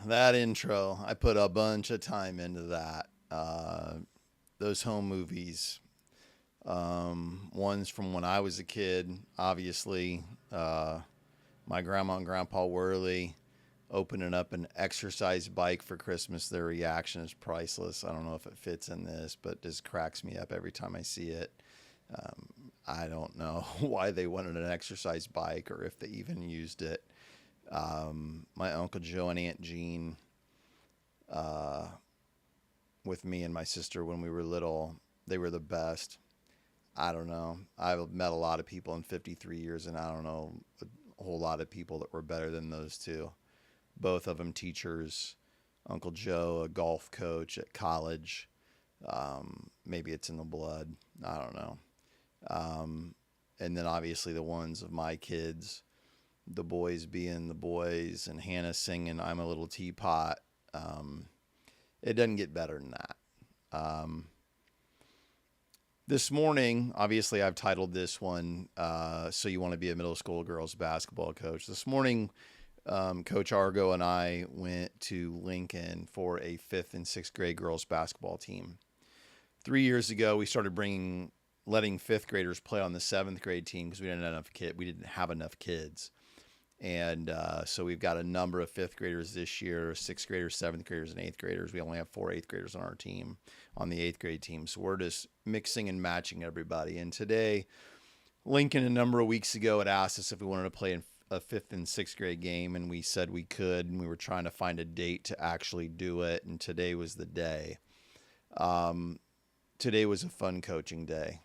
that intro, I put a bunch of time into that. Those home movies, ones from when I was a kid, obviously. My grandma and grandpa Wherley opening up an exercise bike for Christmas. Their reaction is priceless. I don't know if it fits in this, but just cracks me up every time I see it. I don't know why they wanted an exercise bike or if they even used it. My Uncle Joe and Aunt Jean, uh, with me and my sister when we were little, they were the best. I don't know. I've met a lot of people in 53 years, and I don't know a whole lot of people that were better than those two. Both of them teachers. Uncle Joe, a golf coach at college. Maybe it's in the blood. I don't know. Um, and then obviously the ones of my kids, the boys being the boys, and Hannah singing "I'm a Little Teapot." Um, it doesn't get better than that. Um, this morning, obviously, I've titled this one "So You Want to Be a Middle School Girls Basketball Coach." This morning, Coach Argo and I went to Lincoln for a fifth and sixth grade girls basketball team. 3 years ago, we started letting fifth graders play on the seventh grade team because we didn't have enough kids. And so we've got a number of fifth graders this year, sixth graders, seventh graders, and eighth graders. We only have four eighth graders on our team, on the eighth grade team. So we're just mixing and matching everybody. And today, Lincoln, a number of weeks ago, had asked us if we wanted to play in a fifth and sixth grade game, and we said we could. And we were trying to find a date to actually do it. And today was the day. Um, Today was a fun coaching day.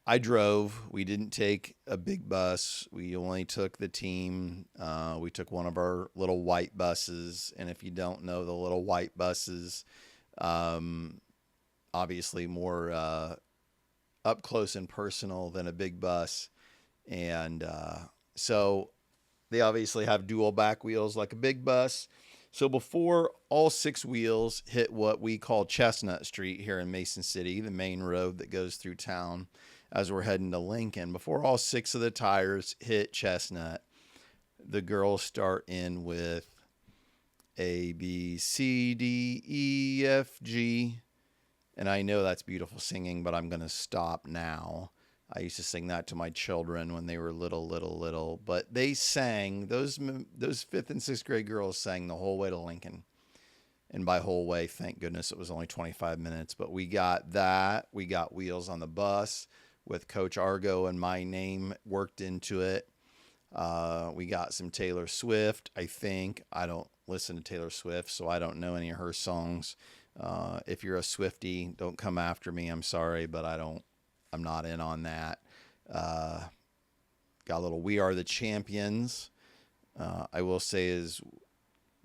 I drove. We didn't take a big bus. We only took the team. We took one of our little white buses. And if you don't know the little white buses, um, obviously more up close and personal than a big bus. And so they obviously have dual back wheels like a big bus. So before all six wheels hit what we call Chestnut Street here in Mason City, the main road that goes through town as we're heading to Lincoln, before all six of the tires hit Chestnut, the girls start in with A, B, C, D, E, F, G. And I know that's beautiful singing, but I'm going to stop now. I used to sing that to my children when they were little. But they sang, those fifth and sixth grade girls sang the whole way to Lincoln. And by whole way, thank goodness it was only 25 minutes. But we got that. We got wheels on the bus with Coach Argo and my name worked into it. We got some Taylor Swift, I think. I don't listen to Taylor Swift, so I don't know any of her songs. If you're a Swiftie, don't come after me. I'm sorry, but I'm not in on that. Uh, Got a little "We Are the Champions." I will say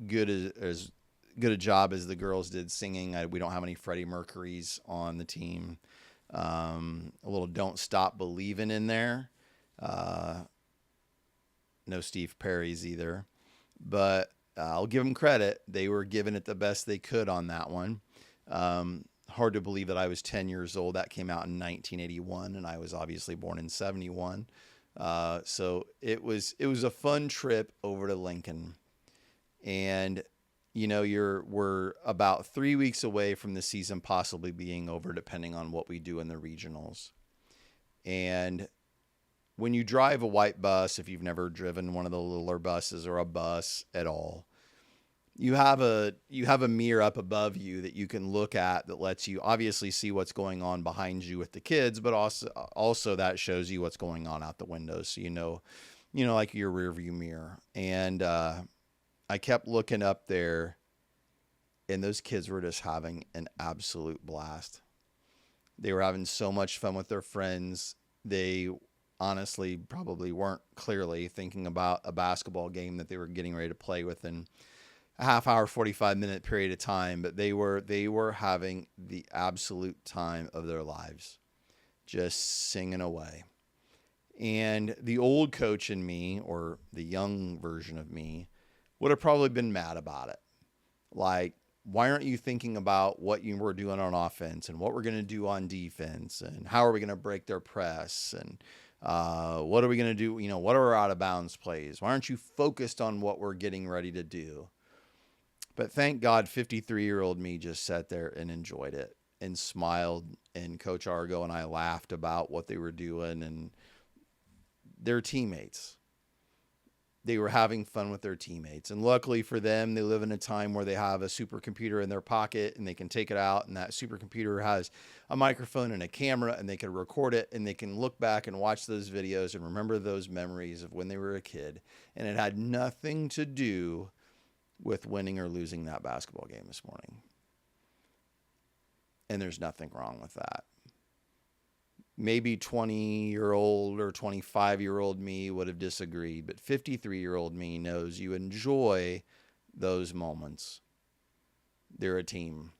good as good a job as the girls did singing. We don't have any Freddie Mercury's on the team. A little "Don't Stop Believin'" in there. Uh, no Steve Perry's either, but I'll give them credit. They were giving it the best they could on that one. Hard to believe that I was 10 years old. That came out in 1981, and I was obviously born in 71. So it was a fun trip over to Lincoln, and we're about 3 weeks away from the season possibly being over, depending on what we do in the regionals. And when you drive a white bus, if you've never driven one of the littler buses or a bus at all, you have a mirror up above you that you can look at that lets you obviously see what's going on behind you with the kids, but also that shows you what's going on out the window, so like your rear view mirror. And I kept looking up there, and those kids were just having an absolute blast. They were having so much fun with their friends. They honestly probably weren't clearly thinking about a basketball game that they were getting ready to play within a half hour, 45-minute period of time, but they were having the absolute time of their lives, just singing away. And the old coach in me, or the young version of me, would have probably been mad about it. Like, why aren't you thinking about what you were doing on offense and what we're going to do on defense and how are we going to break their press? And What are we going to do? What are our out of bounds plays? Why aren't you focused on what we're getting ready to do? But thank God 53-year-old me just sat there and enjoyed it and smiled. And Coach Argo and I laughed about what they were doing and their teammates. They were having fun with their teammates. And luckily for them, they live in a time where they have a supercomputer in their pocket and they can take it out. And that supercomputer has a microphone and a camera and they can record it and they can look back and watch those videos and remember those memories of when they were a kid. And it had nothing to do with winning or losing that basketball game this morning. And there's nothing wrong with that. Maybe 20-year-old or 25-year-old me would have disagreed, but 53-year-old me knows you enjoy those moments. They're a team,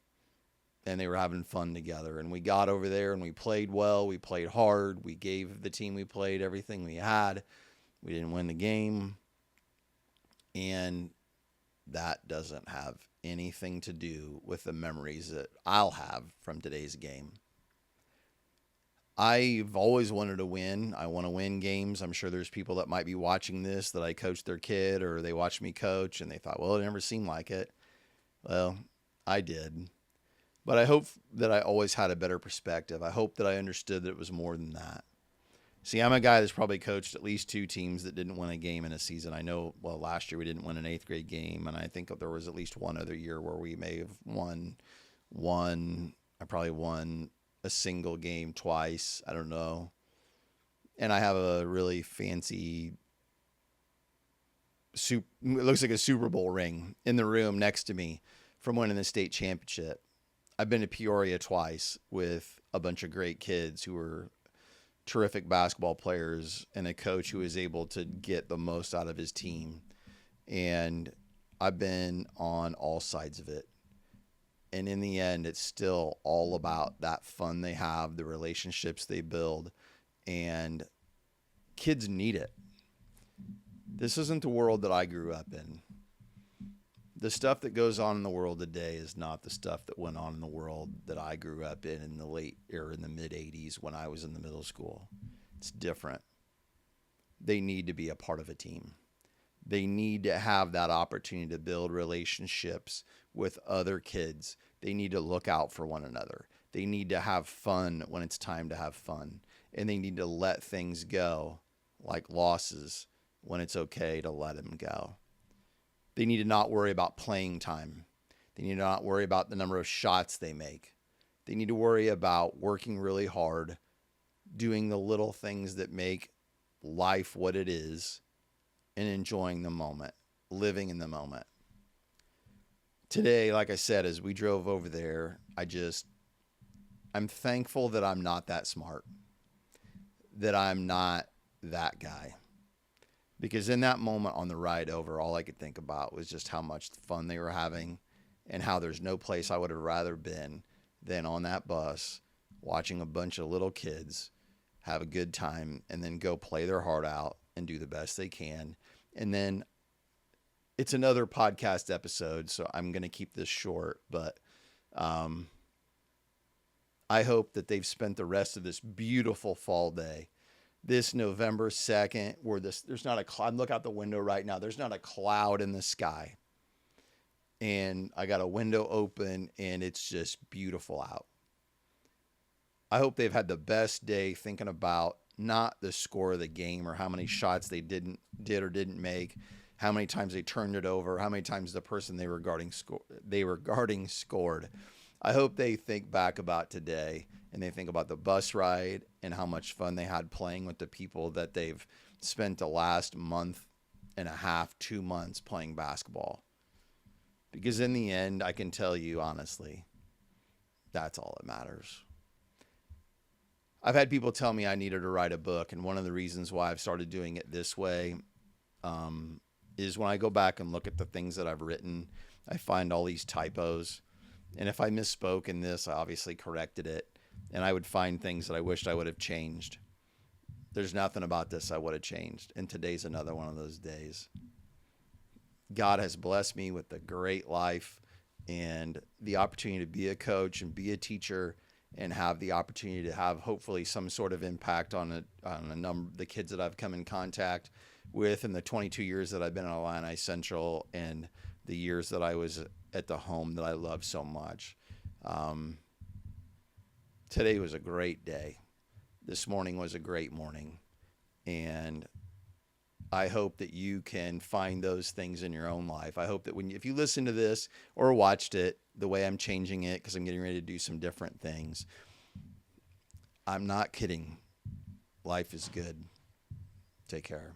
and they were having fun together. And we got over there, and we played well. We played hard. We gave the team we played everything we had. We didn't win the game, and that doesn't have anything to do with the memories that I'll have from today's game. I've always wanted to win. I want to win games. I'm sure there's people that might be watching this that I coached their kid or they watched me coach and they thought, well, it never seemed like it. Well, I did. But I hope that I always had a better perspective. I hope that I understood that it was more than that. See, I'm a guy that's probably coached at least 2 teams that didn't win a game in a season. I know, well, last year we didn't win an 8th grade game, and I think there was at least one other year where we may have won. I probably won a single game twice. I don't know. And I have a really fancy, it looks like a Super Bowl ring in the room next to me from winning the state championship. I've been to Peoria twice with a bunch of great kids who were terrific basketball players and a coach who was able to get the most out of his team. And I've been on all sides of it. And in the end, it's still all about that fun they have, the relationships they build, and kids need it. This isn't the world that I grew up in. The stuff that goes on in the world today is not the stuff that went on in the world that I grew up in the late or in the mid 80s when I was in the middle school. It's different. They need to be a part of a team. They need to have that opportunity to build relationships with other kids. They need to look out for one another. They need to have fun when it's time to have fun. And they need to let things go, like losses, when it's okay to let them go. They need to not worry about playing time. They need to not worry about the number of shots they make. They need to worry about working really hard, doing the little things that make life what it is, and enjoying the moment, living in the moment. Today, like I said, as we drove over there, I'm thankful that I'm not that smart, that I'm not that guy. Because in that moment on the ride over, all I could think about was just how much fun they were having and how there's no place I would have rather been than on that bus watching a bunch of little kids have a good time and then go play their heart out and do the best they can. And then it's another podcast episode, so I'm going to keep this short, but I hope that they've spent the rest of this beautiful fall day, this November 2nd, where there's not a cloud. Look out the window right now. There's not a cloud in the sky. And I got a window open and it's just beautiful out. I hope they've had the best day thinking about not the score of the game or how many shots they did or didn't make, how many times they turned it over, how many times the person they were guarding scored. I hope they think back about today and they think about the bus ride and how much fun they had playing with the people that they've spent the last month and a half, 2 months playing basketball. Because in the end, I can tell you honestly, that's all that matters. I've had people tell me I needed to write a book, and one of the reasons why I've started doing it this way is when I go back and look at the things that I've written, I find all these typos. And if I misspoke in this, I obviously corrected it, and I would find things that I wished I would have changed. There's nothing about this I would have changed, and today's another one of those days. God has blessed me with a great life and the opportunity to be a coach and be a teacher and have the opportunity to have hopefully some sort of impact on a number the kids that I've come in contact with in the 22 years that I've been at Illini Central and the years that I was at the home that I love so much. Um, Today was a great day. This morning was a great morning, and I hope that you can find those things in your own life. I hope that if you listen to this or watched it, the way I'm changing it, because I'm getting ready to do some different things, I'm not kidding. Life is good. Take care.